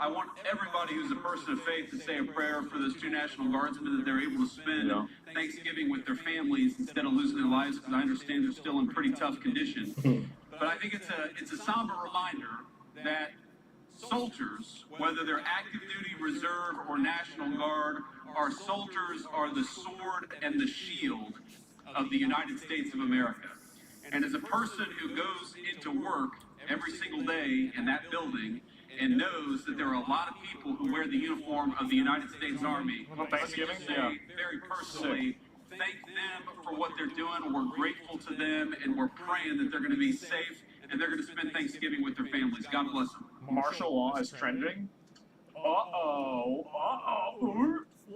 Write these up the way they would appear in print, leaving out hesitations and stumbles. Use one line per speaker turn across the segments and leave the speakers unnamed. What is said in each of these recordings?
I want everybody who's a person of faith to say a prayer for those two National Guardsmen, that they're able to spend Thanksgiving with their families instead of losing their lives, because I understand they're still in pretty tough condition. But I think it's a somber reminder that soldiers, whether they're active duty, reserve, or National Guard, our soldiers are the sword and the shield of the United States of America. And as a person who goes into work every single day in that building and knows that there are a lot of people who wear the uniform of the United States Army,
Thanksgiving,
very personally, thank them for what they're doing. We're grateful to them, and we're praying that they're going to be safe and they're going to spend Thanksgiving with their families. God bless them.
Martial law is trending.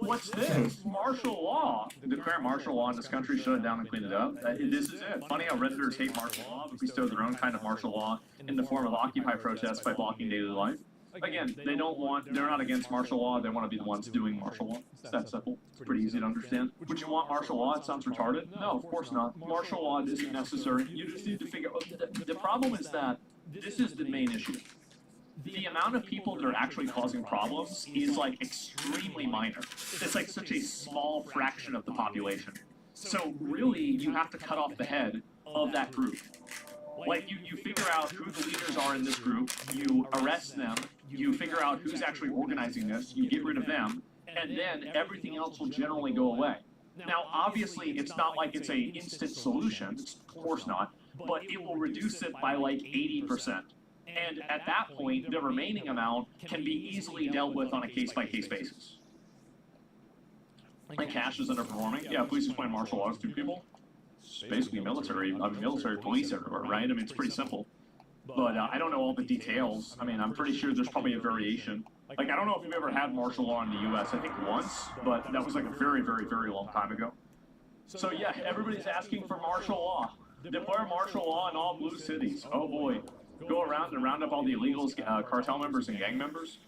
What's this? Martial law. Declare martial law in this country, shut it down and clean it up. This is it. Funny how Redditors hate martial law, but bestow their own kind of martial law in the form of Occupy protests by blocking daily life. Again, they're not against martial law, they want to be the ones doing martial law. It's that simple. It's pretty easy to understand. Would you want martial law? It sounds retarded. No, of course not. Martial law isn't necessary. You just need to figure out, the problem is that this is the main issue. The amount of people that are actually causing problems is like extremely minor. It's like such a small fraction of the population. So really, you have to cut off the head of that group. Like you figure out who the leaders are in this group, you arrest them, you figure out who's actually organizing this, you get rid of them, and then everything else will generally go away. Now, obviously, it's not like it's an instant solution, of course not, but it will reduce it by like 80%. And at that point, the remaining amount can be easily dealt with on a case-by-case basis. And Cash is underperforming. Yeah, please explain martial laws to people. It's basically military police everywhere, right? I mean, it's pretty simple. But I don't know all the details. I mean, I'm pretty sure there's probably a variation. Like, I don't know if you've ever had martial law in the U.S. I think once, but that was like a very, very, very long time ago. So yeah, everybody's asking for martial law. Declare martial law in all blue cities. Oh boy. Go around and round up all the illegals, cartel members and gang members.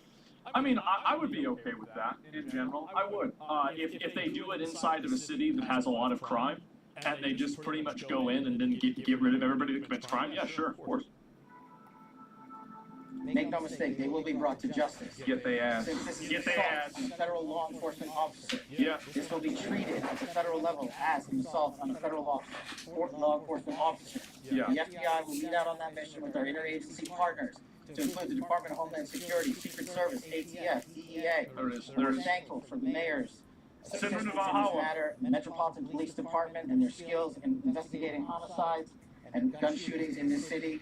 I mean, I would be okay with that in general. I would. If they do it inside of a city that has a lot of crime, and they just pretty much go in and then get rid of everybody that commits crime, yeah, sure, of course.
Make no mistake, they will be brought to justice.
Get their ass.
Since this is
Get their ass.
on a federal law enforcement officer,
Yeah.
this will be treated at the federal level as an assault on a federal law enforcement officer.
Yeah.
The FBI will lead out on that mission with our interagency partners, to include the Department of Homeland Security, Secret Service, ATF, DEA. We're thankful for the mayors, assistance in this matter, Metropolitan Police Department, and their skills in investigating homicides and gun shootings in this city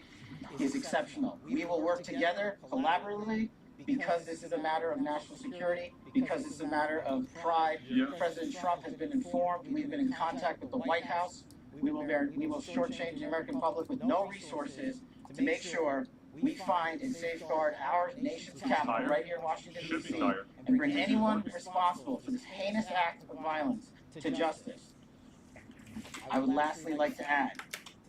is exceptional. We will work together collaboratively because this is a matter of national security, because this is a matter of pride.
Yeah.
President Trump has been informed. We've been in contact with the White House. We will shortchange the American public with no resources to make sure we find and safeguard our nation's capital right here in Washington, D.C. and bring anyone responsible for this heinous act of violence to justice. I would lastly like to add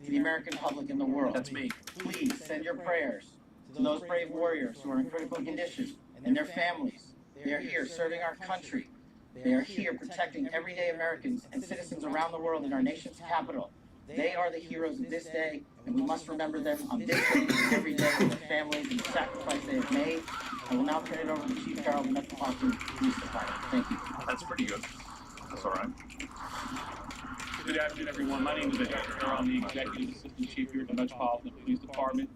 to the American public in the world.
That's me.
Please send your prayers to those brave warriors who are in critical condition and their families. They are here serving our country. They are here protecting everyday Americans and citizens around the world in our nation's capital. They are the heroes of this day, and we must remember them on this day and every day with their families and the sacrifice they have made. I will now turn it over to Chief Carroll of the Metropolitan Police Department. Thank you.
That's pretty good. That's all right. Good afternoon, everyone. My name is Chief Carroll. I'm the Executive Assistant Chief here at the Metropolitan Police Department.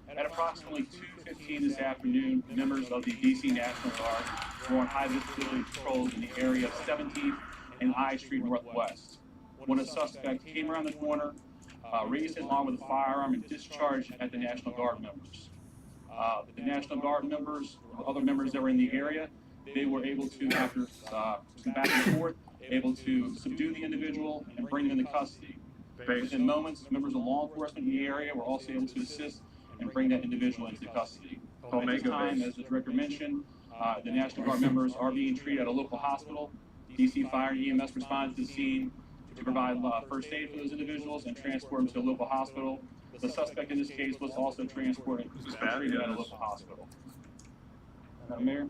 At approximately 2:15 this afternoon, members of the D.C. National Guard were on high visibility patrols in the area of 17th and I Street Northwest, when a suspect came around the corner, raised his arm with a firearm, and discharged at the National Guard members. The National Guard members, or other members that were in the area, they were able to, after some back and forth, able to subdue the individual and bring him into custody. Within moments, members of law enforcement in the area were also able to assist and bring that individual into custody. At this time, as the director mentioned, the National Guard members are being treated at a local hospital. DC Fire and EMS responded to the scene to provide first aid for those individuals and transport them to a local hospital. The suspect in this case was also transported and treated at a local hospital. Mayor?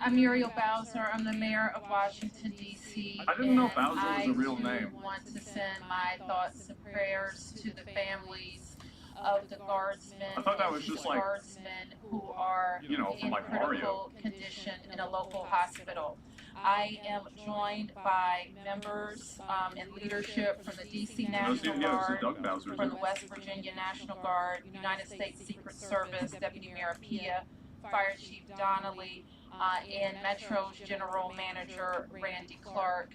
I'm Muriel Bowser. I'm the mayor of Washington, D.C.
I didn't know Bowser was a real name.
I want to send my thoughts and prayers to the families of the guardsmen.
I thought that was just like,
guardsmen who are
you know, from
in
like Mario.
critical condition in a local hospital. I am joined by members and leadership from the DC National Guard, from the West Virginia National Guard, United States Secret Service, Deputy Mayor Pia, Fire Chief Donnelly, and Metro's General Manager Randy Clark.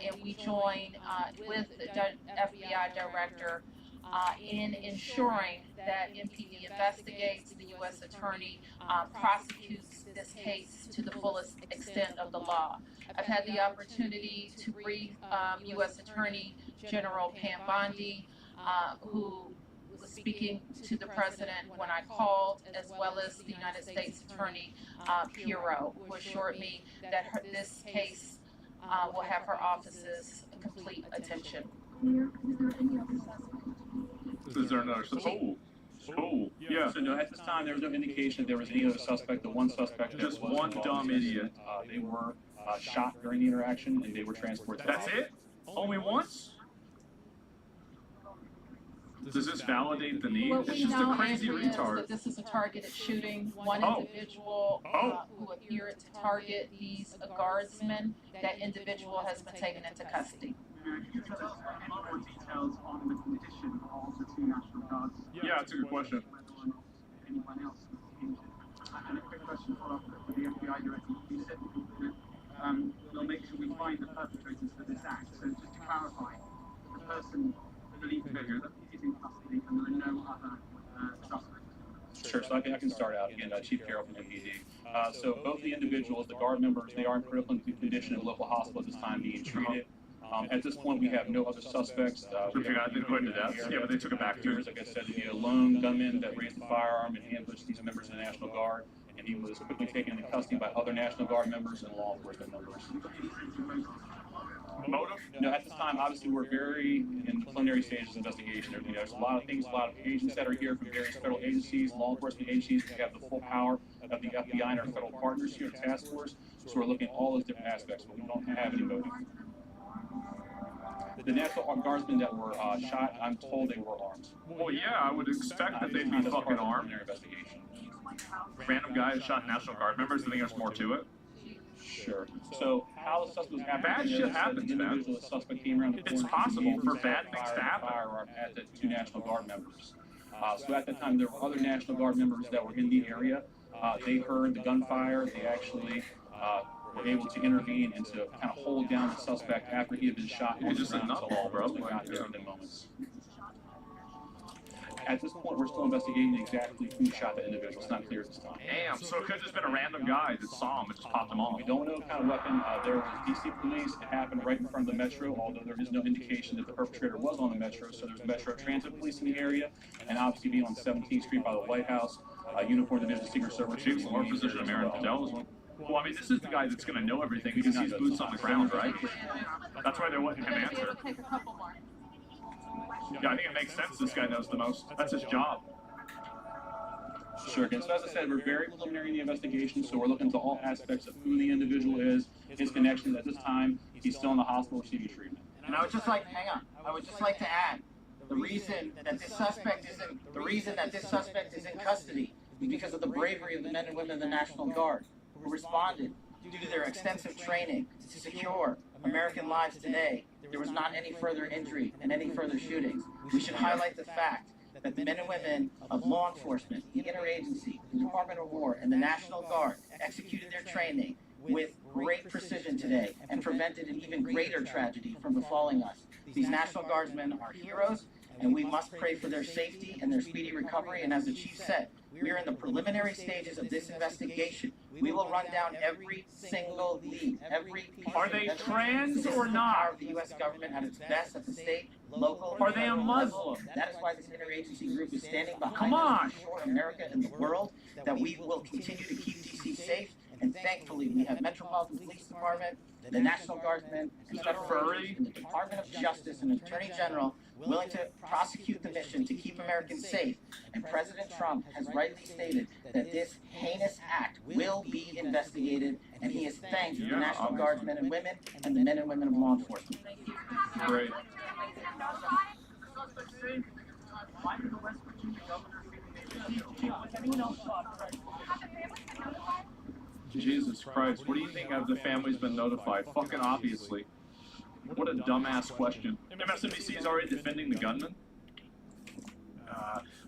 And we join with the FBI Director in ensuring that MPD investigates, the U.S. Attorney prosecutes this case to the fullest extent of the law. I've had the opportunity to brief U.S. Attorney General Pam Bondi, who was speaking to the President when I called, as well as the United States Attorney Pirro, who assured me that this case will have her office's complete attention.
Is there another suspect? Oh, yeah.
So no, at this time, there was no indication that there was any other suspect. The one suspect,
Just one dumb idiot.
They were shot during the interaction, and they were transported.
That's it? Only once? Does this validate the need?
What
It's
we
just a
know,
crazy
Andrew, is
retard.
that this is a targeted shooting. One
Oh.
individual
Oh.
who appeared to target these guardsmen, that individual has been taken into custody.
Can you tell us more details on the condition of the two National Guards?
Yeah, that's a good question.
Anyone else was injured? And a quick question to follow up for the FBI director. You said that we'll make sure we find the perpetrators for this act. So just to clarify, the person believed to is in custody and there are no other suspects.
Sure, so I can start out again, Chief Carroll from MPD. So both the individuals, the guard members, they are in critical condition in local hospital at this time being treated. At this point, we have no other suspects.
So you got them put to death? Yeah, but they took it back to
Like I said, a lone gunman that raised the firearm and ambushed these members of the National Guard, and he was quickly taken into custody by other National Guard members and law enforcement members.
motive?
No, at this time, obviously, we're very in the preliminary stages of investigation. There's a lot of things, a lot of agents that are here from various federal agencies, law enforcement agencies. We have the full power of the FBI and our federal partners here at Task Force. So we're looking at all those different aspects, but we don't have any motive. The National Guardsmen that were shot, I'm told they were armed.
Well, yeah, I would expect that they'd be
That's part
fucking
of the
armed.
preliminary investigation.
Random guys shot National Guard members. I think there's more to it.
Sure. So how the suspect was happening?
Bad shit happens, man.
The suspect came around the
It's
corner.
possible for
He
bad things to
fired a
happen.
firearm at the two National Guard members. So at that time, there were other National Guard members that were in the area. They heard the gunfire. They actually were able to intervene and to kind of hold down the suspect after he had been shot.
He's just a nutball, bro.
Got here within moments. At this point, we're still investigating exactly who shot the individual. It's not clear at this time.
Damn, so it could have just been a random guy that saw him and just popped him off.
We don't know what kind of weapon. There was DC police. It happened right in front of the Metro, although there is no indication that the perpetrator was on the Metro. So there's Metro Transit Police in the area, and obviously being on 17th Street by the White House, uniformed Division of Secret Service.
Chief's more position of Aaron Fidel's one. Well, I mean, this is the guy that's going to know everything because he's boots on the ground, right? That's why they're letting him
We're gonna be able
answer.
to take a couple more.
Yeah, I think it makes sense this guy knows the most. That's his job.
Sure. And so as I said, we're very preliminary in the investigation, so we're looking into all aspects of who the individual is, his connections. At this time, he's still in the hospital receiving treatment.
And I would just like, hang on, I would just like to add, the reason that this suspect is in custody is because of the bravery of the men and women of the National Guard who responded due to their extensive training to secure American lives today. There was not any further injury and any further shootings. We should highlight the fact that the men and women of law enforcement, the interagency, the Department of War, and the National Guard executed their training with great precision today and prevented an even greater tragedy from befalling us. These National Guardsmen are heroes, and we must pray for their safety and their speedy recovery. And as the chief said, we are in the preliminary stages of this investigation. We will run down every single lead, every piece.
Are they trans
This is
or
the
not?
power of the U.S. government at its best, at the state, local.
Are they a
and federal level.
Muslim?
That is why this interagency group is standing behind
Come
us
on.
to ensure America and the world that we will continue to keep D.C. safe. And thankfully, we have Metropolitan Police Department, the National Guardsmen, and federal
furry?
agents, and the Department of Justice and Attorney General willing to prosecute the mission to keep Americans safe. And President Trump has rightly stated that this heinous act will be investigated, and he has thanked the
Yeah,
National
obviously.
Guardsmen and women and the men and women of law enforcement.
Great.
why did the West Virginia governor say they would
Jesus Christ, what do you think have the families been notified? Fucking obviously. What a dumbass question. MSNBC is already defending the gunman?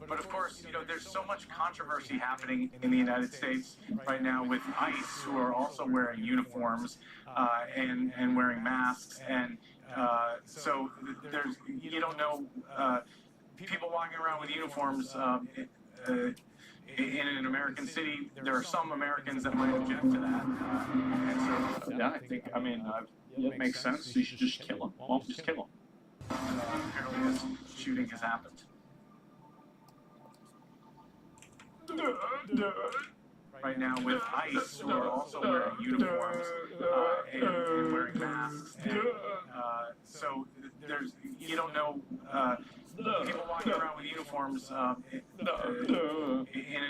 But of course, you know, there's so much controversy happening in the United States right now with ICE, who are also wearing uniforms and wearing masks, and so there's, you don't know, people walking around with uniforms in an American city. There are some Americans that might object to that, and so yeah, I think, I mean, it makes sense. You should just kill him. Well, just kill him. Apparently, this shooting has happened. Right now with ICE, who are also wearing uniforms and wearing masks, and so there's, you don't know, people walking around with uniforms in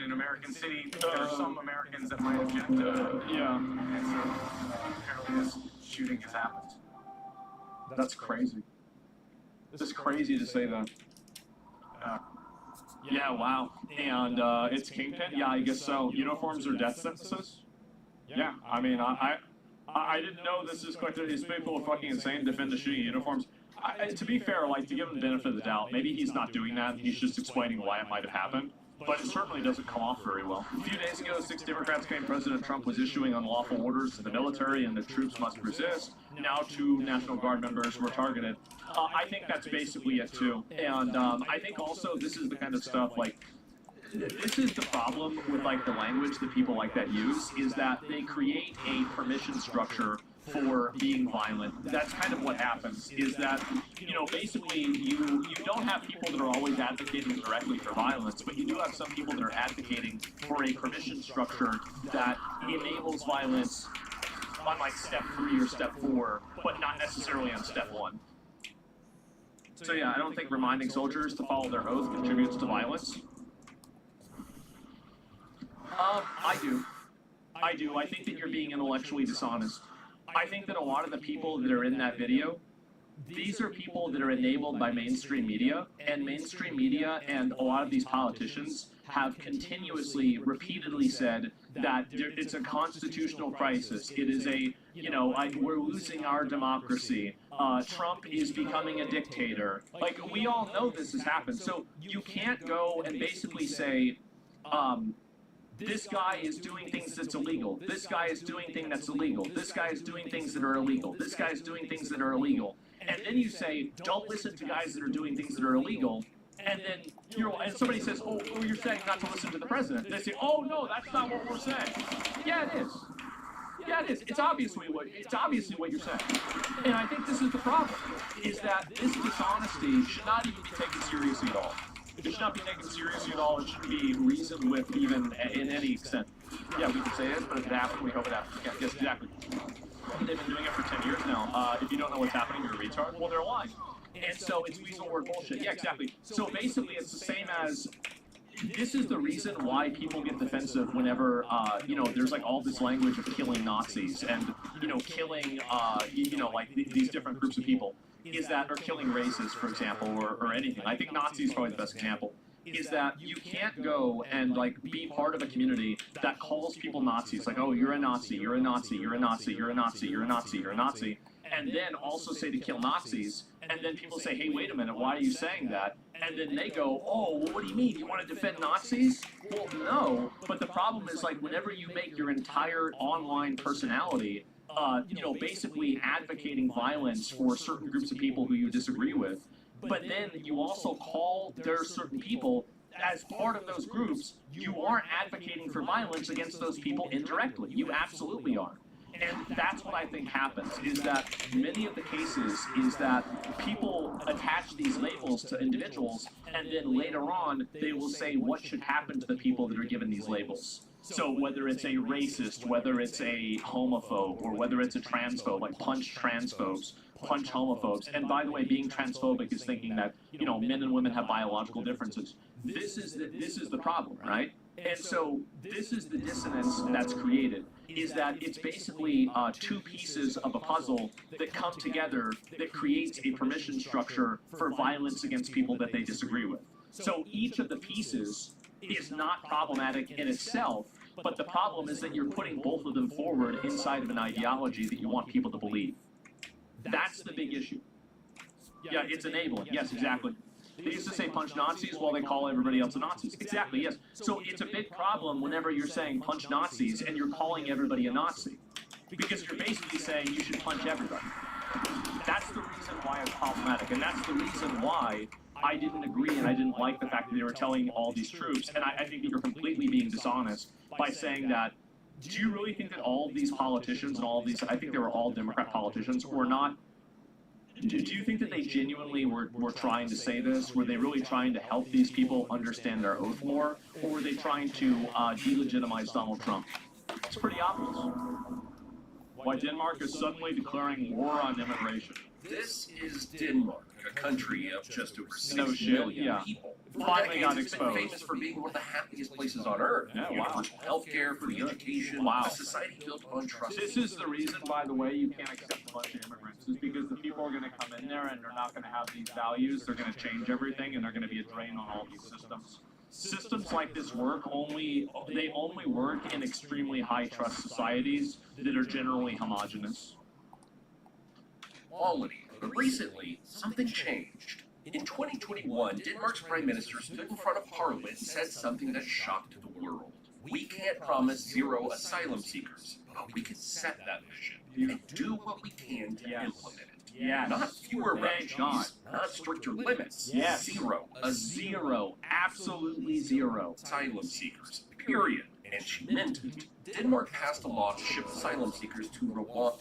an American city. There are some Americans that might object to that. Yeah. And so apparently this shooting has happened. That's crazy. This is crazy to say that. Yeah, wow. And it's Kingpin? Yeah, I guess so. Uniforms are death sentences? Yeah, I mean, I didn't know this is quite, these people are fucking insane to defend the shooting uniforms. To be fair, like, to give him the benefit of the doubt, maybe he's not doing that, he's just explaining why it might have happened. But it certainly doesn't come off very well. A few days ago, 6 Democrats claimed President Trump was issuing unlawful orders to the military and the troops must resist. Now 2 National Guard members were targeted. I think that's basically it too. And I think also this is the kind of stuff, like, this is the problem with, like, the language that people like that use, is that they create a permission structure for being violent. That's kind of what happens, is that, you know, basically you don't have people that are always advocating directly for violence, but you do have some people that are advocating for a permission structure that enables violence on, like, step 3 or step 4, but not necessarily on step 1. So yeah, I don't think reminding soldiers to follow their oath contributes to violence. I do. I think that you're being intellectually dishonest. I think that a lot of the people that are in that video, these are people that are enabled by mainstream media, and mainstream media and a lot of these politicians have continuously, repeatedly said that it's a constitutional crisis. It is a, you know, we're losing our democracy. Trump is becoming a dictator. Like, we all know this has happened. So you can't go and basically say, this guy is doing things that's illegal. This guy is doing things that's illegal. This guy is doing things that are illegal. This guy is doing things that are illegal. And then you say, don't listen to guys that are doing things that are illegal. And then and somebody says, oh, you're saying not to listen to the president. They say, oh no, that's not what we're saying. Yeah, it is. Yeah, it is. It's obviously what you're saying. And I think this is the problem, is that this dishonesty should not even be taken seriously at all. It should not be taken seriously at all. It shouldn't be reasoned with even in any extent. Yeah, we can say it, but if it happened, we hope it happens. Yeah, yes, exactly. They've been doing it for 10 years now. If you don't know what's happening, you're a retard. Well, they're lying. And so it's weasel word bullshit. Yeah, exactly. So basically, it's the same as, this is the reason why people get defensive whenever, you know, there's like all this language of killing Nazis and, you know, killing, you know, like these different groups of people. Is that, or killing races, for example, or anything. I think Nazis is probably the best example. Is that you can't go and, like, be part of a community that calls people Nazis, like, oh, you're a Nazi, you're a Nazi, you're a Nazi, you're a Nazi, you're a Nazi, you're a Nazi, and then also say to kill Nazis, and then people say, hey, wait a minute, why are you saying that? And then they go, oh, well, what do you mean? You want to defend Nazis? Well, no, but the problem is, like, whenever you make your entire online personality, you know, basically advocating violence for certain groups of people who you disagree with, but then you also call their certain people as part of those groups, you are advocating for violence against those people indirectly. You absolutely are. And that's what I think happens, is that many of the cases is that people attach these labels to individuals, and then later on, they will say what should happen to the people that are given these labels. So whether it's a racist, whether it's a homophobe, or whether it's a transphobe, like punch transphobes, punch homophobes. And by the way, being transphobic is thinking that, you know, men and women have biological differences. This is the problem, right? And so this is the dissonance that's created, is that it's basically 2 pieces of a puzzle that come together that creates a permission structure for violence against people that they disagree with. So each of the pieces is not problematic in itself, but the problem is that you're putting both of them forward inside of an ideology that you want people to believe. That's the big issue. Yeah, it's enabling. Yes, exactly. They used to say punch Nazis while they call everybody else a Nazis. Exactly, yes. So it's a big problem whenever you're saying punch Nazis and you're calling everybody a Nazi. Because you're basically saying you should punch everybody. That's the reason why it's problematic. And that's the reason why I didn't agree and I didn't like the fact that they were telling all these troops. And I think that you're completely being dishonest by saying that, do you really think that all of these politicians and all of these, I think they were all Democrat politicians, were not, do you think that they genuinely were trying to say this? Were they really trying to help these people understand their oath more? Or were they trying to delegitimize Donald Trump? It's pretty obvious. Why Denmark is suddenly declaring war on immigration.
This is Denmark, a country of just over 6
No shit,
million
yeah.
people.
Finally got
It's been
exposed.
famous for being one of the happiest places on earth.
Yeah, wow.
Universal healthcare, free education,
Wow.
a society built on trust.
This is the reason, by the way, you can't accept a bunch of immigrants, is because the people are going to come in there and they're not going to have these values. They're going to change everything, and they're going to be a drain on all these systems. Systems like this work only work in extremely high trust societies that are generally homogenous.
Quality. But recently, something changed. In 2021, Denmark's prime minister stood in front of Parliament and said something that shocked the world. We can't promise zero asylum seekers, but we can set that vision and do what we can to implement it.
Yes.
Not fewer
Thank God.
refugees, not stricter limits.
Yes.
Zero. A
Zero. Absolutely zero.
asylum seekers. Period. And she meant it. Denmark passed a law to ship asylum seekers to Rwanda.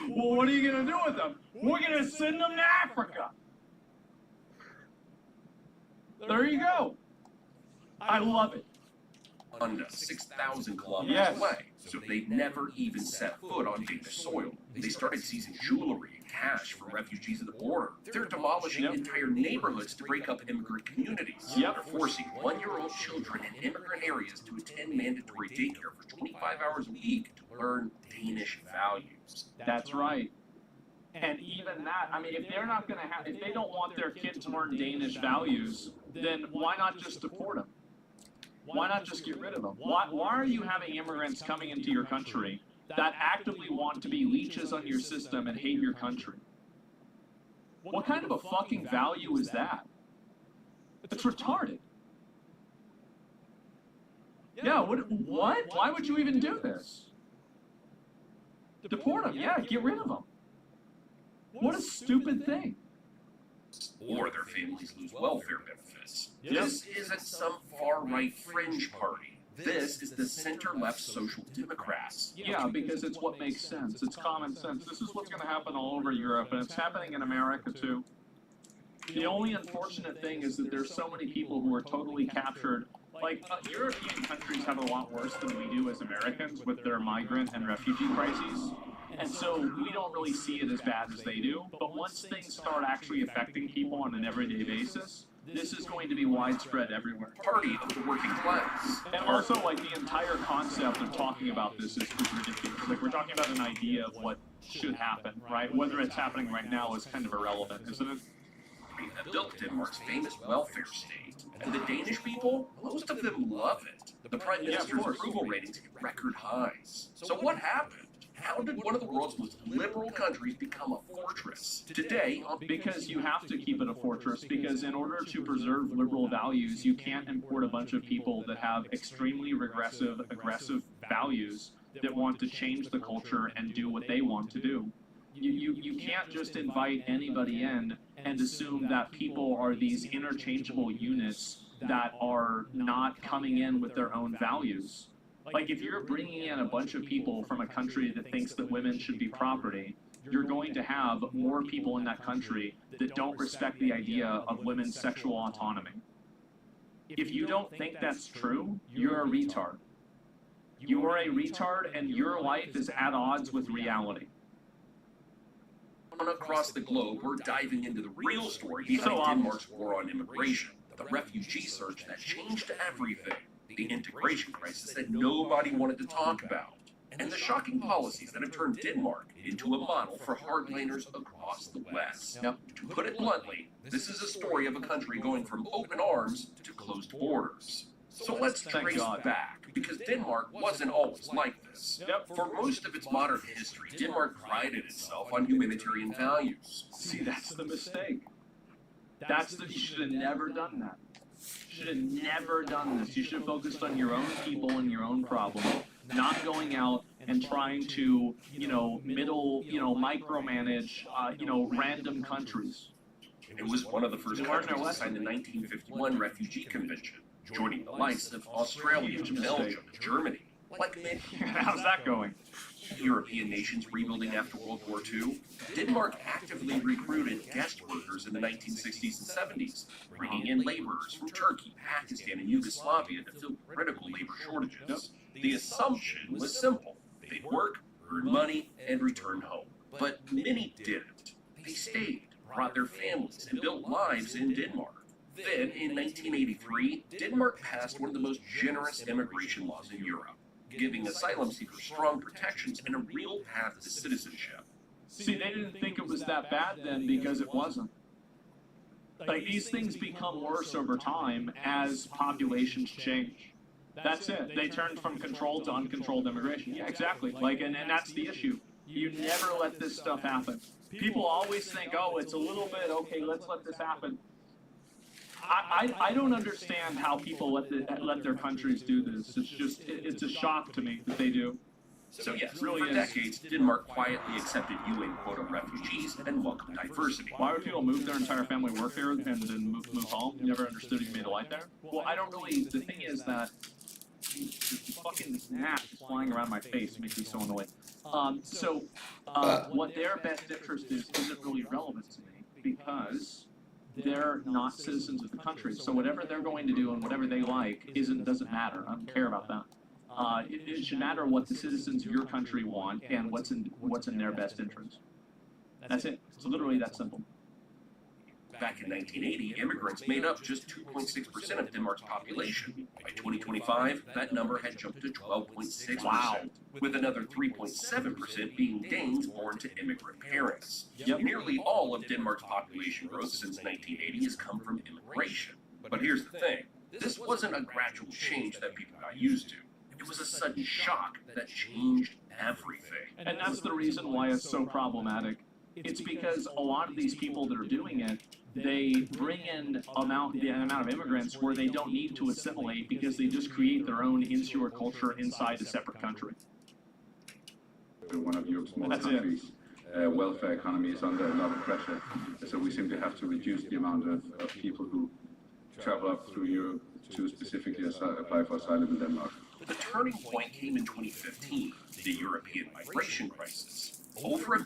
Well, what are you going to do with them? We're going to send them to Africa. There you go. I love it.
Under 6,000 kilometers
Yes.
away, so they never even set foot on Danish soil. They started seizing jewelry and cash from refugees at the border. They're demolishing entire neighborhoods to break up immigrant communities.
Yep.
They're forcing one-year-old children in immigrant areas to attend mandatory daycare for 25 hours a week to learn Danish values.
That's right. And even that, I mean, if they're not going to have, if they don't want their kids to learn Danish values, then why not just deport them? Why not just get rid of them? Why are you having immigrants coming into your country that actively want to be leeches on your system and hate your country? What kind of a fucking value is that? It's retarded. Yeah, what? Why would you even do this? Deport them, yeah, get rid of them. What a stupid thing.
Or their families lose welfare benefits. This isn't some far-right fringe party. This is the center-left Social Democrats.
Yeah, because it's what makes sense. It's common sense. This is what's going to happen all over Europe, and it's happening in America too. The only unfortunate thing is that there's so many people who are totally captured. Like, European countries have a lot worse than we do as Americans with their migrant and refugee crises. And so we don't really see it as bad as they do. But once things start actually affecting people on an everyday basis, this is going to be widespread everywhere.
Party of the working class.
And also, like, the entire concept of talking about this is ridiculous. Like, we're talking about an idea of what should happen, right? Whether it's happening right now is kind of irrelevant, isn't it?
That built Denmark's famous welfare state. And the Danish people, most of them love it. The Prime Minister's approval ratings hit record highs. So what happened? How did one of the world's most liberal countries become a fortress? Today,
because you have to keep it a fortress, because in order to preserve liberal values, you can't import a bunch of people that have extremely regressive, aggressive values that want to change the culture and do what they want to do. You can't just invite anybody in and assume that people are these interchangeable units that are not coming in with their own values. Like, if you're bringing in a bunch of people from a country that thinks that women should be property, you're going to have more people in that country that don't respect the idea of women's sexual autonomy. If you don't think that's true, you're a retard. You are a retard, and your life is at odds with reality.
across the globe, we're diving into the real story behind Denmark's war on immigration, the refugee surge that changed everything, the integration crisis that nobody wanted to talk about, and the shocking policies that have turned Denmark into a model for hardliners across the West.
Yep.
To put it bluntly, this is a story of a country going from open arms to closed borders. So let's
Thank
trace
God.
back, because Denmark wasn't always like this.
Yep.
For most of its modern history, Denmark prided itself on humanitarian values.
See, that's the mistake. You should have never done that. Should have never done this. You should have focused on your own people and your own problem, not going out and trying to, micromanage, random countries.
It was one of the first countries to sign the 1951 Refugee Convention, joining the likes of Australia, Belgium, and Germany. Like many
How's that going?
European nations rebuilding after World War II, Denmark actively recruited guest workers in the 1960s and 70s, bringing in laborers from Turkey, Pakistan, and Yugoslavia to fill critical labor shortages. The assumption was simple. They'd work, earn money, and return home. But many didn't. They stayed, brought their families, and built lives in Denmark. Then, in 1983, Denmark passed one of the most generous immigration laws in Europe, giving asylum seekers strong protections and a real path to citizenship.
See, they didn't think it was that bad then because it wasn't. Like, these things become worse over time as populations change. That's it. They turned from controlled to uncontrolled immigration. Yeah, exactly. Like, and that's the issue. You never let this stuff happen. People always think, oh, it's a little bit, okay, let's let this happen. I don't understand how people let their countries do this. It's a shock to me that they do.
So yes,
It really
for
is.
decades, Denmark quietly accepted UN quota refugees and welcomed diversity.
Why would people move their entire family, work there, and then move home? You never understood you made a life there? Well, I don't really. The thing is that the fucking gnat is flying around my face. It makes me so annoyed. What their best interest is isn't really relevant to me because they're not citizens of the country. So whatever they're going to do and whatever they like doesn't matter. I don't care about that. It should matter what the citizens of your country want and what's in their best interest. That's it. It's literally that simple.
Back in 1980, immigrants made up just 2.6% of Denmark's population. By 2025, that number had jumped to 12.6%,
Wow.
with another 3.7% being Danes born to immigrant parents.
Yep.
Nearly all of Denmark's population growth since 1980 has come from immigration. But here's the thing, this wasn't a gradual change that people got used to. It was a sudden shock that changed everything.
And that's the reason why it's so problematic. It's because a lot of these people that are doing it, they bring in the amount of immigrants where they don't need to assimilate because they just create their own insular culture inside a separate country.
One of Europe's most
That's it.
countries. Welfare economy is under a lot of pressure, so we simply have to reduce the amount of people who travel up through Europe to specifically apply for asylum in Denmark.
The turning point came in 2015, the European migration crisis.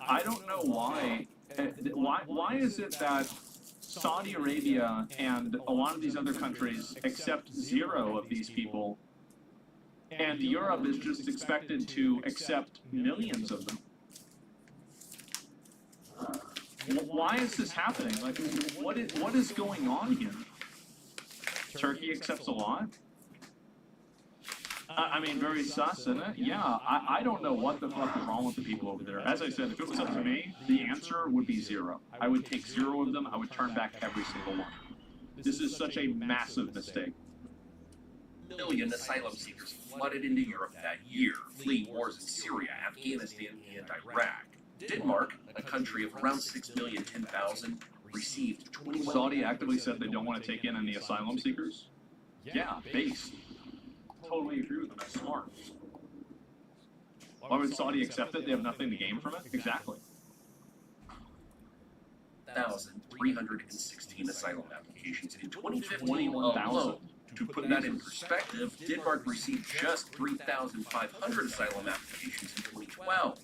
I don't know why. Why is it that Saudi Arabia and a lot of these other countries accept zero of these people, and Europe is just expected to accept millions of them? Why is this happening? Like, what is going on here? Turkey accepts a lot? I mean, very sus, isn't it? Yeah, I don't know what the fuck is wrong with the people over there. As I said, if it was up to me, the answer would be zero. I would take 0 of them, I would turn back every single one. This is such a massive mistake.
Million asylum seekers flooded into Europe that year, fleeing wars in Syria, Afghanistan, and Iraq. Denmark, a country of around 6,010,000, received 21...
Saudi actively said they don't want to take in any asylum seekers? Yeah, based. Totally agree with them. That's smart. Why would Saudi accept it? They have nothing to gain from it? Exactly.
1,316 asylum applications in 2015 alone. To put that in perspective, Denmark received just 3,500 asylum applications in 2012.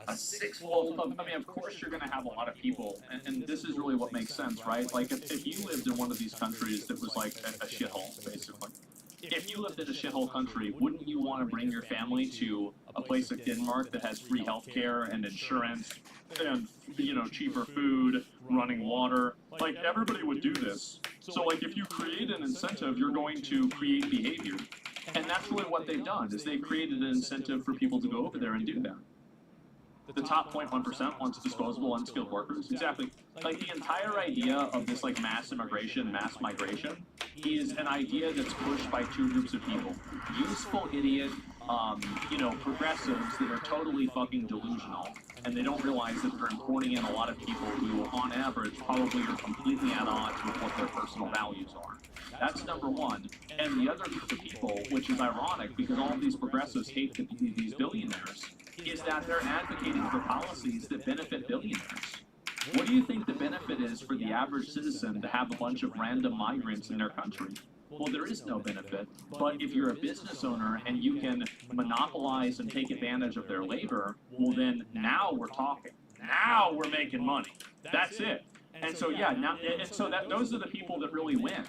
A six-fold.
I mean, of course you're going to have a lot of people, and this is really what makes sense, right? Like, if you lived in one of these countries that was like a shithole, basically. If you lived in a shithole country, wouldn't you want to bring your family to a place like Denmark that has free healthcare and insurance and, cheaper food, running water? Like, everybody would do this. So, like, if you create an incentive, you're going to create behavior. And that's really what they've done, is they've created an incentive for people to go over there and do that. The top 0.1% wants disposable, unskilled workers. Exactly. Like, the entire idea of this, like, mass immigration, mass migration, is an idea that's pushed by two groups of people. Useful idiot, progressives that are totally fucking delusional, and they don't realize that they're importing in a lot of people who, on average, probably are completely at odds with what their personal values are. That's number one. And the other group of people, which is ironic because all of these progressives hate these billionaires, is that they're advocating for policies that benefit billionaires. What do you think the benefit is for the average citizen to have a bunch of random migrants in their country? Well, there is no benefit, but if you're a business owner and you can monopolize and take advantage of their labor, well then now we're talking. Now we're making money. That's it. And so those are the people that really win.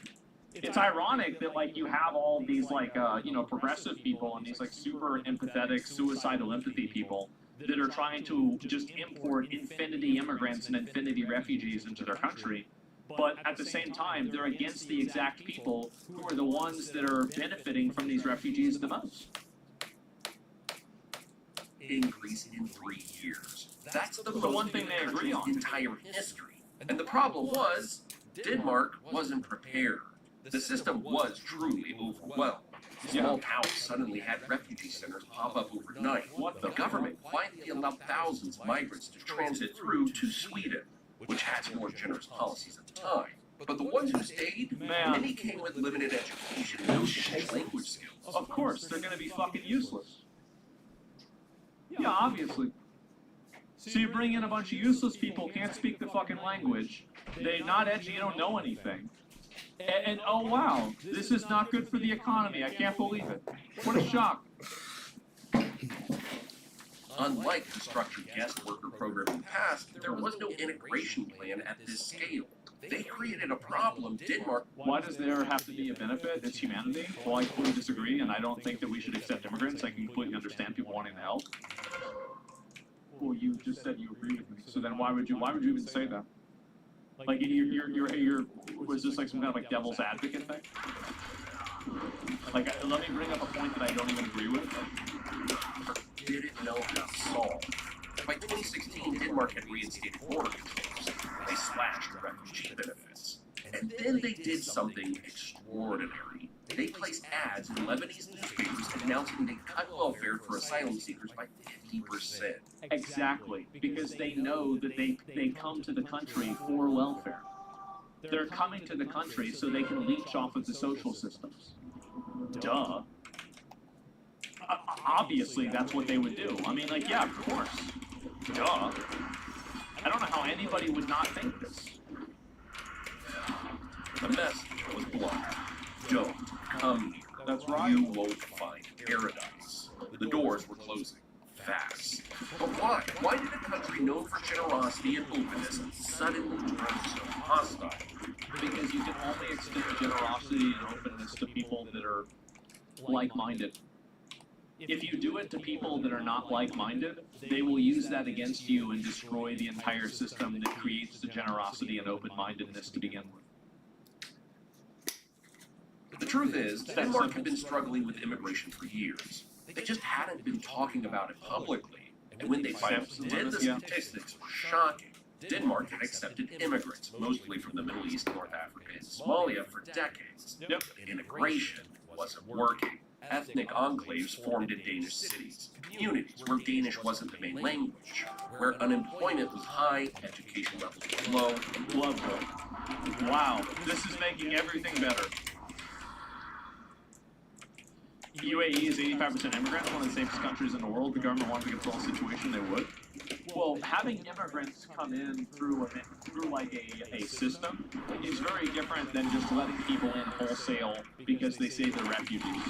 It's ironic that, like, you have all these, like, progressive people and these, like, super empathetic, suicidal empathy people that are trying to just import infinity immigrants and infinity refugees into their country. But at the same time, they're against the exact people who are the ones that are benefiting from these refugees the most.
Increase in 3 years. That's the
one thing they agree on.
Entire history. And the problem was, Denmark wasn't prepared. The system was truly overwhelmed. Small towns suddenly had refugee centers pop up overnight. The government quietly allowed thousands of migrants to transit through to Sweden, which had more generous policies at the time. But the ones who stayed, many came with limited education and no Danish language skills.
Of course, they're going to be fucking useless. Yeah, obviously. So you bring in a bunch of useless people, can't speak the fucking language, they're not edgy, don't know anything. And oh wow, this is not good for the economy, I can't believe it. What a shock.
Unlike the structured guest worker program in the past, there was no integration plan at this scale. They created a problem Denmark...
Why does there have to be a benefit? It's humanity? Well, I completely disagree, and I don't think that we should accept immigrants. I can completely understand people wanting to help. Well, you just said you agree with me, so then why would you even say that? Like, you're was this like some kind of like devil's advocate thing? Like, let me bring up a point that I don't even agree with.
Didn't know how to solve. By 2016, Denmark had reinstated border controls. They slashed refugee benefits. And then they did something extraordinary. They placed ads in Lebanese newspapers announcing they cut welfare for asylum seekers by 50%.
Exactly, because they know that they come to the country for welfare. They're coming to the country so they can leech off of the social systems. Duh. Obviously, that's what they would do. I mean, like, yeah, of course. Duh. I don't know how anybody would not think this.
The message was blunt. Don't come here.
That's right.
You won't find paradise. The doors were closing fast. But why? Why did a country known for generosity and openness suddenly turn so hostile?
Because you can only extend generosity and openness to people that are like-minded. If you do it to people that are not like-minded, they will use that against you and destroy the entire system that creates the generosity and open-mindedness to begin with.
The truth is, Denmark had been struggling with immigration for years. They just hadn't been talking about it publicly. And when they finally did, the statistics were shocking. Denmark had accepted immigrants, mostly from the Middle East, North Africa, and Somalia, for decades.
Yep.
But integration wasn't working. Ethnic enclaves formed in Danish cities, communities where Danish wasn't the main language, where unemployment was high, education levels were low.
Love it. Wow, this is making everything better. UAE is 85% immigrants, one of the safest countries in the world. The government wanted to control the situation, they would. Well, having immigrants come in through like a system is very different than just letting people in wholesale because they say they're refugees.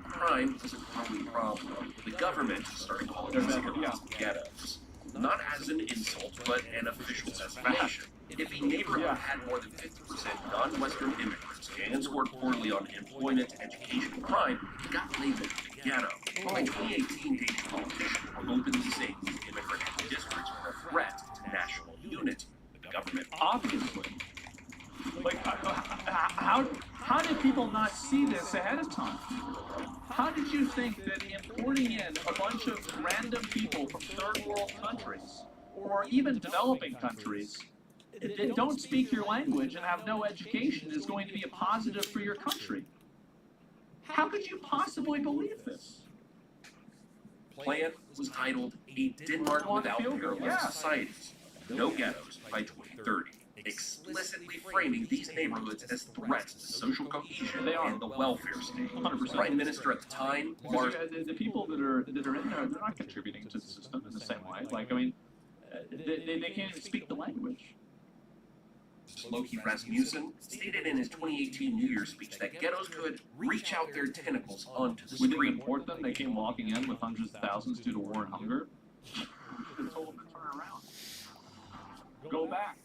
Crime was a growing problem. The government started calling these areas ghettos. Not as an insult, but an official designation. If a neighborhood had more than 50% non-Western immigrants and scored poorly on employment, education, and crime, it got labeled a ghetto. By 2018, Danish politicians were openly saying these immigrant districts were a threat to national unity. The government
obviously. Like, how How did people not see this ahead of time? How did you think that importing in a bunch of random people from third world countries, or even developing countries, that don't speak your language and have no education is going to be a positive for your country? How could you possibly believe this?
Plan was titled A Denmark Without Parallel
Yeah.
Societies, No Ghettos by 2030, explicitly framing these neighborhoods as threats to social cohesion and the welfare state.
100%.
Prime Minister at the time,
Because the people that are in there, they're not contributing to the system in the same way. Like, I mean, they can't even speak the language.
Loki Rasmussen stated in his 2018 New Year's speech that ghettos could reach out their tentacles onto the
We didn't
street.
import them. They came walking in with hundreds of thousands due to war and hunger. They told them to turn around. Go back.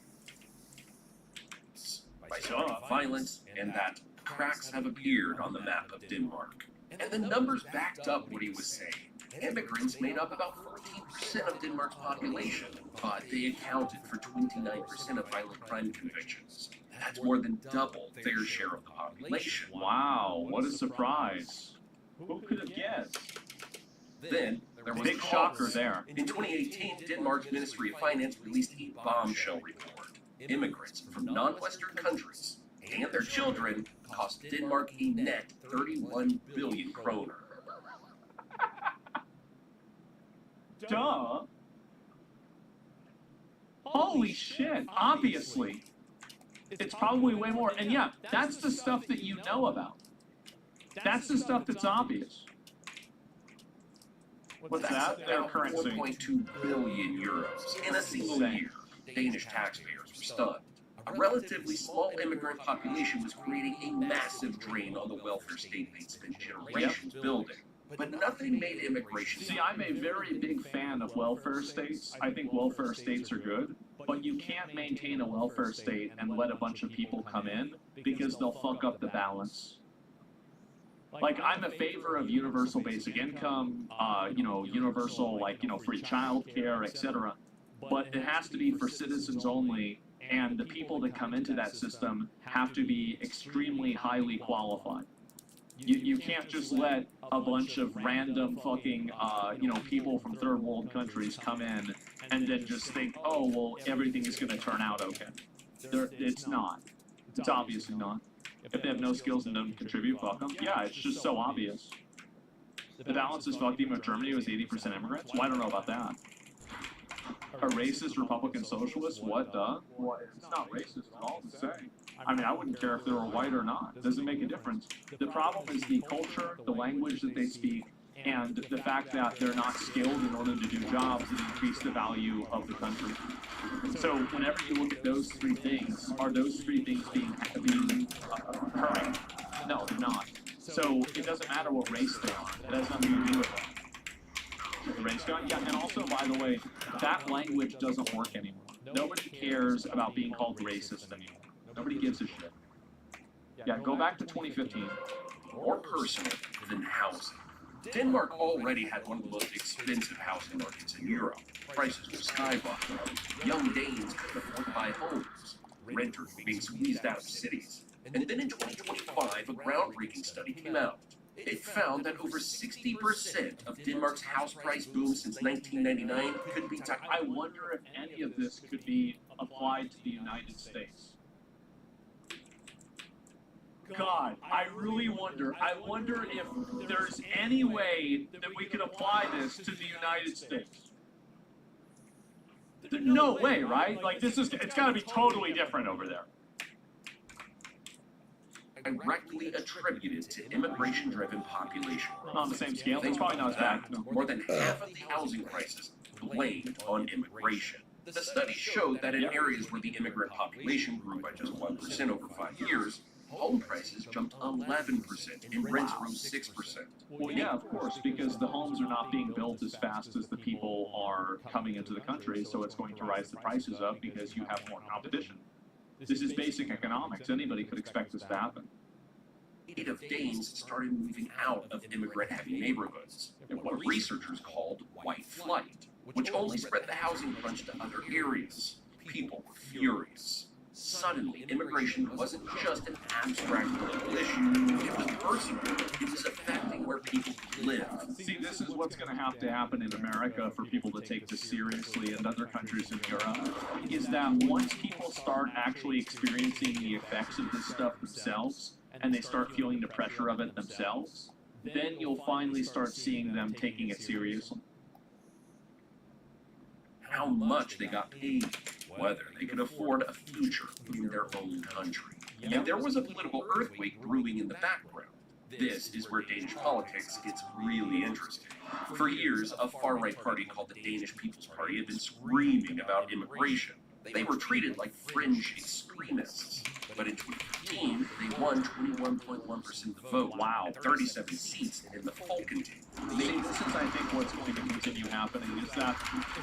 By spreading violence, and that cracks have appeared on the map of Denmark. And the numbers backed up what he was saying. Immigrants made up about 14% of Denmark's population, but they accounted for 29% of violent crime convictions. That's more than double their share of the population.
Wow, what a surprise. Who could have guessed?
Then there was
Big
calls.
shocker there.
In 2018, Denmark's Ministry of Finance released a bombshell report. Immigrants from non-Western countries and their children cost Denmark a net 31 billion kroner.
Duh. Holy shit, obviously. It's probably way more. And yeah, that's the stuff that you know about. That's the stuff that's obvious. What's that? Their
About
currency.
4.2 billion euros in a single year. Danish taxpayers were stunned. A relatively small immigrant population was creating a massive drain on the welfare state they'd spent generations building. But nothing made immigration.
See, I'm a very big fan of welfare states. I think welfare states are good, but you can't maintain a welfare state and let a bunch of people come in because they'll fuck up the balance. Like, I'm a favor of universal basic income, universal, free childcare, etc. But it has to be for citizens only, and the people that come into that system have to be extremely highly qualified. You can't just let a bunch of random fucking, people from third world countries come in and then just think, oh, well, everything is going to turn out okay. It's not. It's obviously not. If they have no skills and don't contribute, fuck them. Yeah, it's just so obvious. The balance is fucked even if Germany was 80% immigrants. Well, I don't know about that. A racist Republican socialist? What, duh? Well, it's not racist at all to say. I mean, I wouldn't care if they were white or not. It doesn't make a difference. The problem is the culture, the language that they speak, and the fact that they're not skilled in order to do jobs that increase the value of the country. So whenever you look at those three things, are those three things being occurring? No, they're not. So it doesn't matter what race they are. It has nothing to do with it. The race gun? Yeah, and also, by the way, that language doesn't work anymore. Nobody cares about being called racist anymore. Nobody gives a shit. Yeah, go back to 2015.
More personal than housing. Denmark already had one of the most expensive housing markets in Europe. Prices were skyrocketing. Young Danes couldn't afford to buy homes. Renters were being squeezed out of cities. And then in 2025, a groundbreaking study came out. It found that over 60% of Denmark's house price boom since 1999 could be tied.
I wonder if any of this could be applied to the United States. God, I really wonder. I wonder if there's any way that we could apply this to the United States. No way, right? Like, it's got to be totally different over there.
Directly attributed to immigration-driven population growth.
Not on the same scale. It's probably not as bad. No.
More than half of the housing crisis blamed on immigration. The study showed that in areas where the immigrant population grew by just 1% over 5 years, home prices jumped 11% and rents rose 6%.
Well, yeah, of course, because the homes are not being built as fast as the people are coming into the country, so it's going to rise the prices up because you have more competition. This is basic economics. Anybody could expect this to happen.
Native Danes started moving out of immigrant-heavy neighborhoods, what researchers called white flight, which only spread the housing crunch to other areas. People were furious. Suddenly, immigration wasn't just an abstract political issue, it was personal. It was affecting where people live.
See, this is what's going to have to happen in America for people to take this seriously, and other countries in Europe, is that once people start actually experiencing the effects of this stuff themselves, and they start feeling the pressure of it themselves, then you'll finally start seeing them taking it seriously.
How much they got paid, whether they could afford a future in their own country. And there was a political earthquake brewing in the background. This is where Danish politics gets really interesting. For years, a far-right party called the Danish People's Party had been screaming about immigration. They were treated like fringe extremists. But in 2015, they won 21.1% of the vote.
Wow.
And 37 seats in the Folketing.
See, this is, I think, what's going to continue happening, is that,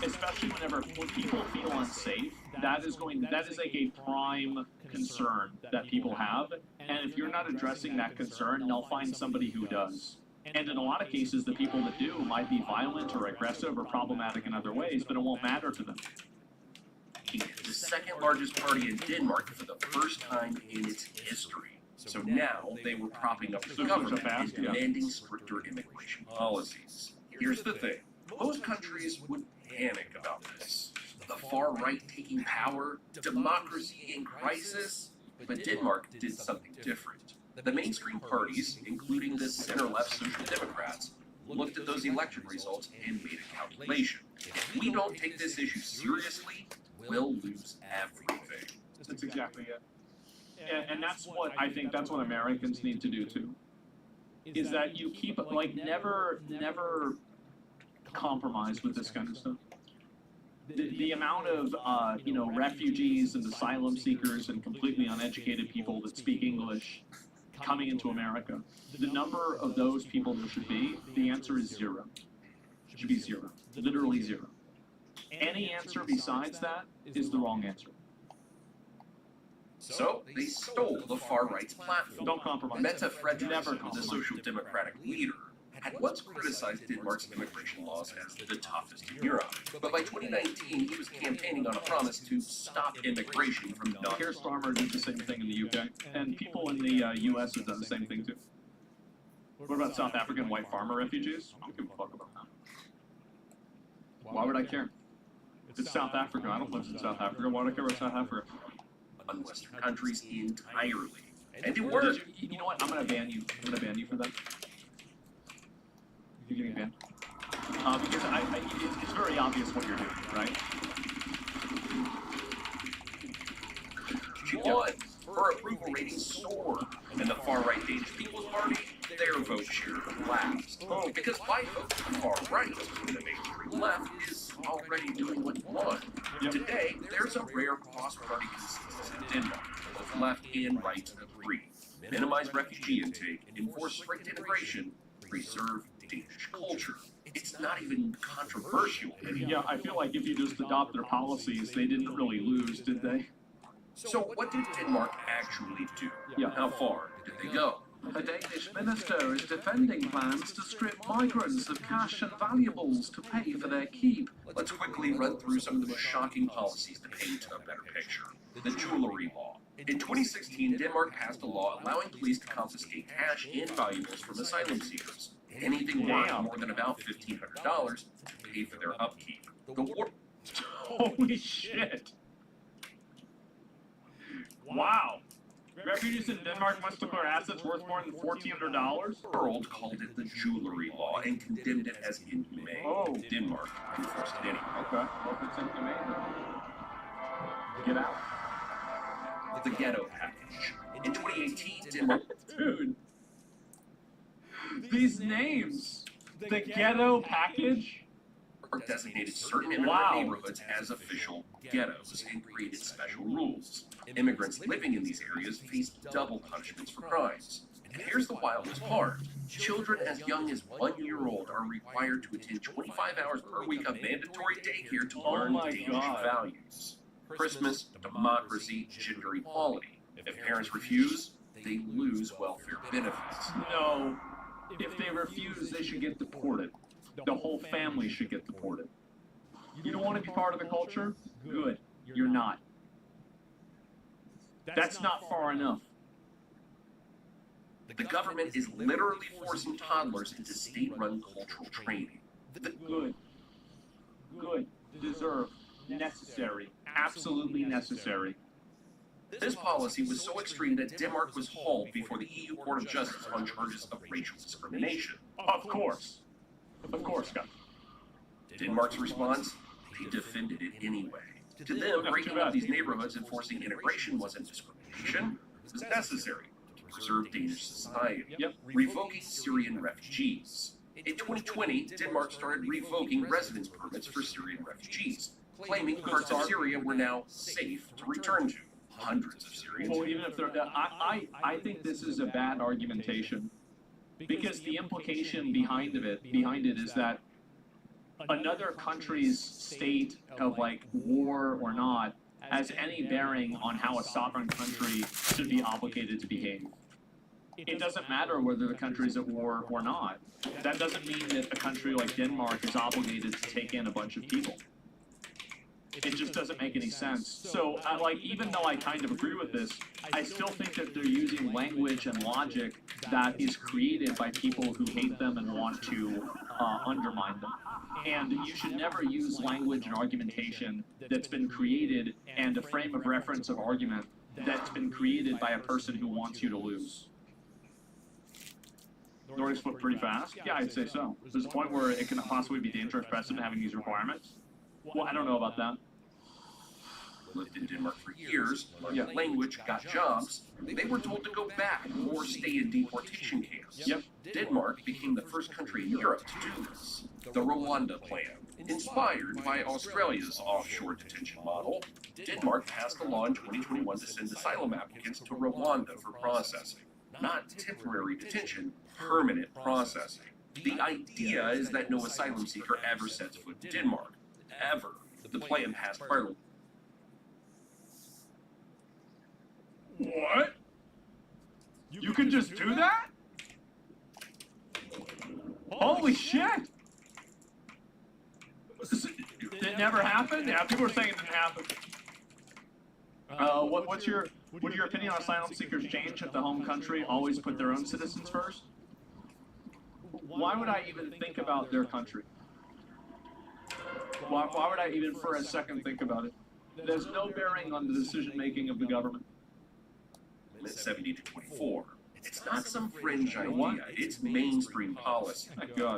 especially whenever people feel unsafe, that is like a prime concern that people have, and if you're not addressing that concern, they'll find somebody who does. And in a lot of cases, the people that do might be violent or aggressive or problematic in other ways, but it won't matter to them.
The second largest party in Denmark for the first time in its history. So now they were propping up the government and demanding stricter immigration policies. Here's the thing. Most countries would panic about this. The far right taking power, democracy in crisis. But Denmark did something different. The mainstream parties, including the center-left Social Democrats, looked at those election results and made a calculation. If we don't take this issue seriously, we'll lose everything.
That's exactly it. And that's what I think, that's what Americans need to do too. Is that you keep, like, never compromise with this kind of stuff. The amount of, refugees and asylum seekers and completely uneducated people that speak English coming into America, the number of those people there should be, the answer is zero. Should be zero. Literally zero. Any answer besides that is the wrong answer.
So they stole the far right's platform.
Don't compromise.
Mette Frederiksen,
Never
the
compromise.
social democratic leader, had once criticized Denmark's immigration laws as the toughest in Europe. But by 2019, he was campaigning on a promise to stop immigration from
Keir Starmer did the same thing in the UK, and people in the US have done the same thing too. What about South African white farmer refugees? I don't give a fuck about that. Why would I care? It's South Africa. I don't live in South Africa. Why would I care about South Africa?
on Western countries entirely. And it worked.
You know what? I'm gonna ban you. I'm gonna ban you for that. You're getting banned. Because it's very obvious what you're doing, right?
She won. Her approval rating soared. And the far-right Danish People's Party, their vote share collapsed. Because by vote, the far-right, the mainstream left, is already doing what you want. Today, there's a rare cross-party consensus in Denmark. Both left and right agree. Minimize refugee intake, enforce strict integration, preserve Danish culture. It's not even controversial anymore.
Yeah, I feel like if you just adopt their policies, they didn't really lose, did they?
So what did Denmark actually do?
Yeah.
How far did they go?
A Danish minister is defending plans to strip migrants of cash and valuables to pay for their keep.
Let's quickly run through some of the most shocking policies to paint a better picture. The jewelry law. In 2016, Denmark passed a law allowing police to confiscate cash and valuables from asylum seekers. Anything worth more than about $1,500 to pay for their upkeep. The war...
Holy shit! Wow! Refugees in Denmark must declare assets worth more than $1,400?
The world called it the jewelry law and condemned it as inhumane.
Oh.
Denmark enforced it anyway.
Okay, well, if it's inhumane, get out.
The ghetto package. In 2018, Denmark...
Dude! These names! The ghetto package?
designated certain immigrant neighborhoods as official ghettos and created special rules. Immigrants living in these areas face double punishments for crimes. And here's the wildest part. Children as young as 1 year old are required to attend 25 hours per week of mandatory daycare to learn Danish values. Christmas, democracy, gender equality. If parents refuse, they lose welfare benefits.
No. If they refuse, they should get deported. The whole family should get deported. You don't want to be part of the culture? Good. You're not. That's not far enough.
The government is literally forcing toddlers into state-run cultural training.
Good. Good. Deserved. Necessary. Absolutely necessary.
This policy was so extreme that Denmark was hauled before the EU Court of Justice on charges of racial discrimination.
Of course. Of course, guys.
Denmark's response? They defended it anyway. To them, breaking up these neighborhoods and forcing integration wasn't discrimination. It was necessary to preserve Danish society. Revoking Syrian refugees. In 2020, Denmark started revoking residence permits for Syrian refugees, claiming parts of Syria were now safe to return to. Hundreds of Syrians.
Well, even if they're, I think this is a bad argumentation, because the implication behind it is that another country's state of like war or not has any bearing on how a sovereign country should be obligated to behave. It doesn't matter whether the country's at war or not. That doesn't mean that a country like Denmark is obligated to take in a bunch of people. It just doesn't make any sense. So, even though I kind of agree with this, I still think that they're using language and logic that is created by people who hate them and want to undermine them. And you should never use language and argumentation that's been created and a frame of reference of argument that's been created by a person who wants you to lose. Nordics flip pretty fast? Yeah, I'd say so. There's a point where it can possibly be dangerous precedent having these requirements. Well, I don't know about that.
Lived in Denmark for years, learned language, got jobs. They were told to go back or stay in deportation camps. Denmark became the first country in Europe to do this. The Rwanda plan. Inspired by Australia's offshore detention model, Denmark passed a law in 2021 to send asylum applicants to Rwanda for processing. Not temporary detention, permanent processing. The idea is that no asylum seeker ever sets foot in Denmark. Ever. The plan passed Parliament.
What? You can just do that? Holy shit! It never happened? Yeah, people are saying it didn't happen. Would your opinion on asylum seekers change if the home country always put their own citizens first? Why would I even think about their country? Why would I even for a second think about it? There's no bearing on the decision-making of the government.
70 to 24. It's not some fringe idea, it's mainstream policy,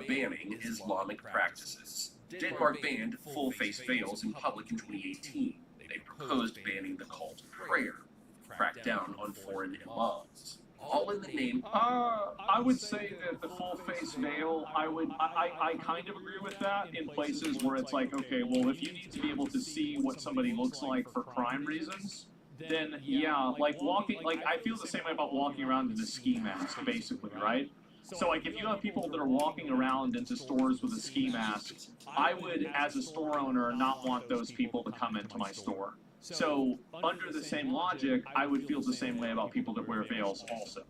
banning Islamic practices. Denmark banned full-face veils in public in 2018. They proposed banning the call to prayer, cracked down on foreign imams. All in the name.
I would say that the full face veil, I kind of agree with that in places where it's like, okay, well, if you need to be able to see what somebody looks like for crime reasons, then yeah, like I feel the same way about walking around in a ski mask, basically, right? So like if you have people that are walking around into stores with a ski mask, I would, as a store owner, not want those people to come into my store. So, under the same logic, I would feel the same way about people that wear veils also.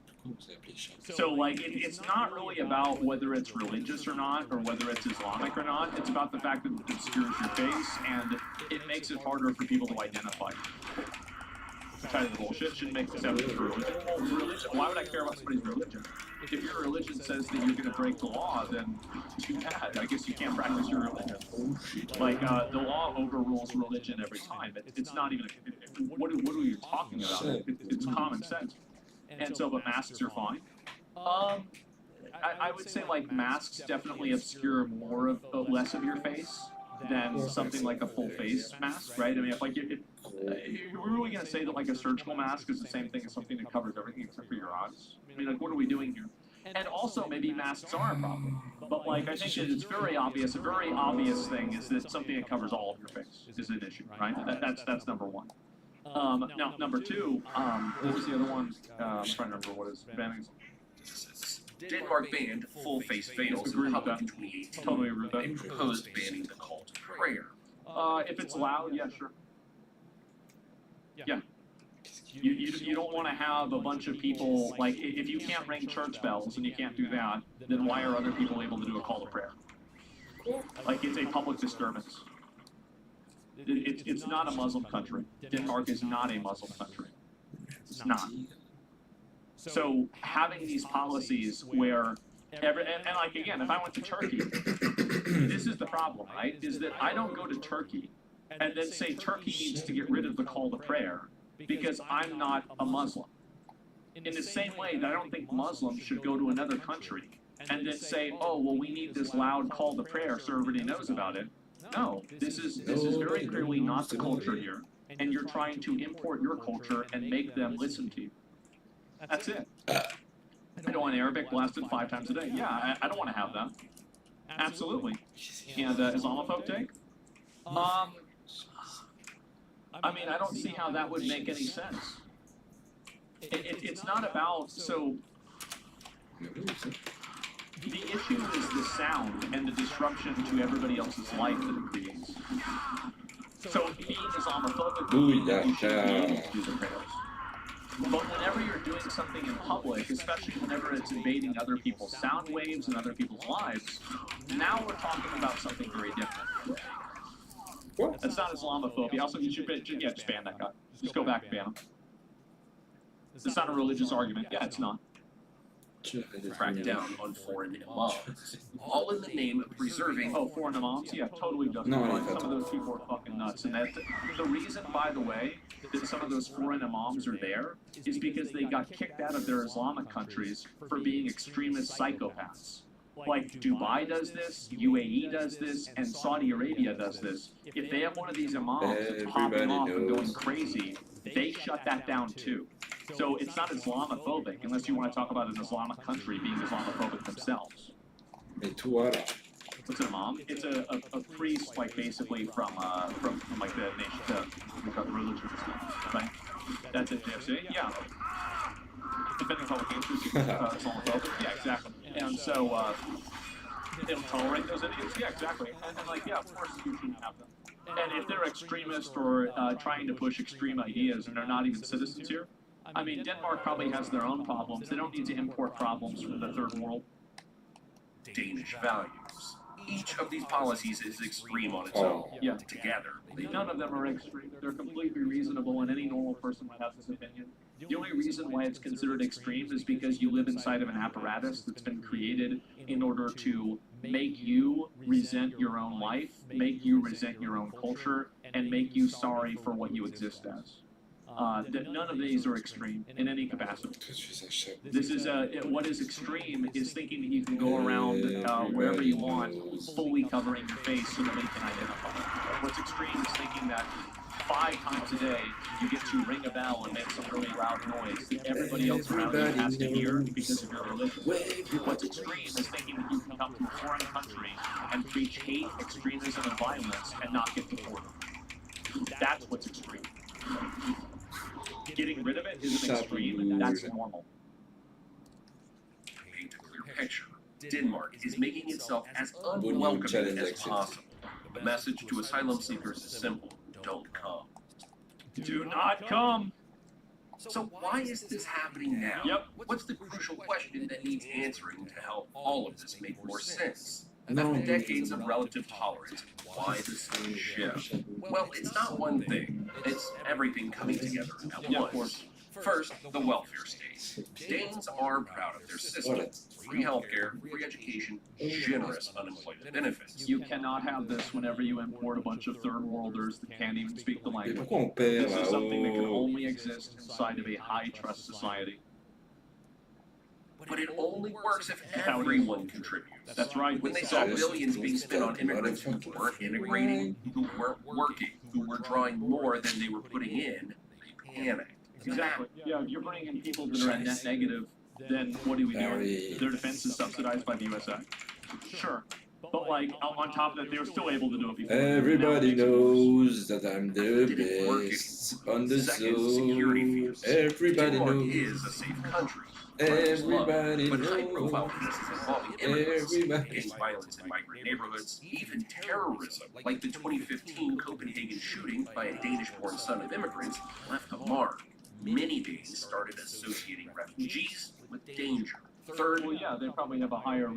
So, like, it's not really about whether it's religious or not, or whether it's Islamic or not. It's about the fact that it obscures your face, and it makes it harder for people to identify you. Kind of bullshit. Shouldn't make sense for religion. Well, religion. Why would I care about somebody's religion? If your religion says that you're going to break the law, then too bad. I guess you can't practice your religion. Like, the law overrules religion every time. It's not even, what are you talking about? It's common sense. And so, but masks are fine. I would say, like, masks definitely obscure less of your face than something like a full face mask, right? I mean, if we're really going to say that like a surgical mask is the same thing as something that covers everything except for your eyes. I mean, like, what are we doing here? And also, maybe masks are a problem. But like, I think that it's very obvious. A very obvious thing is that something that covers all of your face is an issue, right? That's number one. Now, number two, what was the other one? I'm trying to remember what is banning.
Denmark banned full-face veils in public in 2018.
Totally agree with that.
They proposed banning the call to prayer.
If it's loud, yeah, sure. Yeah. You don't want to have a bunch of people, like, if you can't ring church bells and you can't do that, then why are other people able to do a call to prayer? Like, it's a public disturbance. It's not a Muslim country. Denmark is not a Muslim country. It's not. So having these policies where and like again, if I went to Turkey, this is the problem, right? Is that I don't go to Turkey and then say Turkey needs to get rid of the call to prayer because I'm not a Muslim. In the same way that I don't think Muslims should go to another country and then say, oh, well, we need this loud call to prayer so everybody knows about it. No, this is very clearly not the culture here, and you're trying to import your culture and make them listen to you. That's it. I don't want Arabic blasted 5 times a day. Yeah, I don't want to have that. Absolutely. And Islamophobe take? I mean, I don't see how that would make any sense. It's not about, so the issue is the sound and the disruption to everybody else's life that it creates. So being Islamophobic, you should be able to do the prayers. But whenever you're doing something in public, especially whenever it's invading other people's sound waves and other people's lives, now we're talking about something very different. That's not Islamophobia. Also, you should just ban that guy. Just go back and ban him. It's not a religious argument. Yeah, it's not.
Crack down on foreign imams, all in the name of preserving.
Oh, foreign imams? Yeah, totally justified. Some of those people are fucking nuts. And the reason, by the way, that some of those foreign imams are there is because they got kicked out of their Islamic countries for being extremist psychopaths. Like Dubai does this, UAE does this, and Saudi Arabia does this. If they have one of these imams that's popping off and going crazy, they shut that down too. So it's not Islamophobic unless you want to talk about an Islamic country being Islamophobic themselves. What's an imam? It's a priest, like basically from like the nation, the religion, right? That's it, JFC? Yeah. Defending public interest is Islamophobic? Yeah, exactly. And so they don't tolerate those idiots? Yeah, exactly. And like, yeah, of course you shouldn't have them. And if they're extremist or trying to push extreme ideas and they're not even citizens here, I mean, Denmark probably has their own problems. They don't need to import problems from the third world.
Danish values. Each of these policies is extreme on its own.
Yeah.
Together,
None of them are extreme. They're completely reasonable, and any normal person would have this opinion. The only reason why it's considered extreme is because you live inside of an apparatus that's been created in order to make you resent your own life, make you resent your own culture, and make you sorry for what you exist as. None of these are extreme in any capacity. This is what is extreme is thinking that you can go around wherever you want, fully covering your face so nobody can identify. What's extreme is thinking that 5 times a day you get to ring a bell and make some really loud noise that everybody else around you has to hear because of your religion. What's extreme is thinking that you can come to a foreign country and preach hate, extremism, and violence and not get deported. That's what's extreme. Getting rid of it isn't extreme, that's normal.
paint a clear picture. Denmark is making itself as unwelcoming as possible. The message to asylum seekers is simple: don't come.
Do not come!
So why is this happening now?
Yep.
What's the crucial question that needs answering to help all of this make more sense? After decades of relative tolerance, why the sudden shift? Well, it's not one thing. It's everything coming together at once. First, the welfare state. Danes are proud of their system. Free healthcare, free education, generous unemployment benefits.
You cannot have this whenever you import a bunch of third worlders that can't even speak the language. This is something that can only exist inside of a high-trust society.
But it only works if everyone contributes.
That's right.
When they saw billions being spent on immigrants who weren't integrating, who weren't working, who were drawing more than they were putting in, they panicked.
Exactly. Yeah, if you're bringing in people that are at net negative, then what do we do? Their defense is subsidized by the USA. Sure. But like, on top of that, they were still able to do it before.
Everybody knows that I'm the best on the zone. Everybody
Denmark
knows.
is a safe country.
Everybody
But high-profile
knows.
cases involving immigrants,
Everybody.
gang violence in migrant neighborhoods, even terrorism, like the 2015 Copenhagen shooting by a Danish-born son of immigrants, left a mark. Many Danes started associating refugees with danger. Third,
Well, yeah, they probably have a higher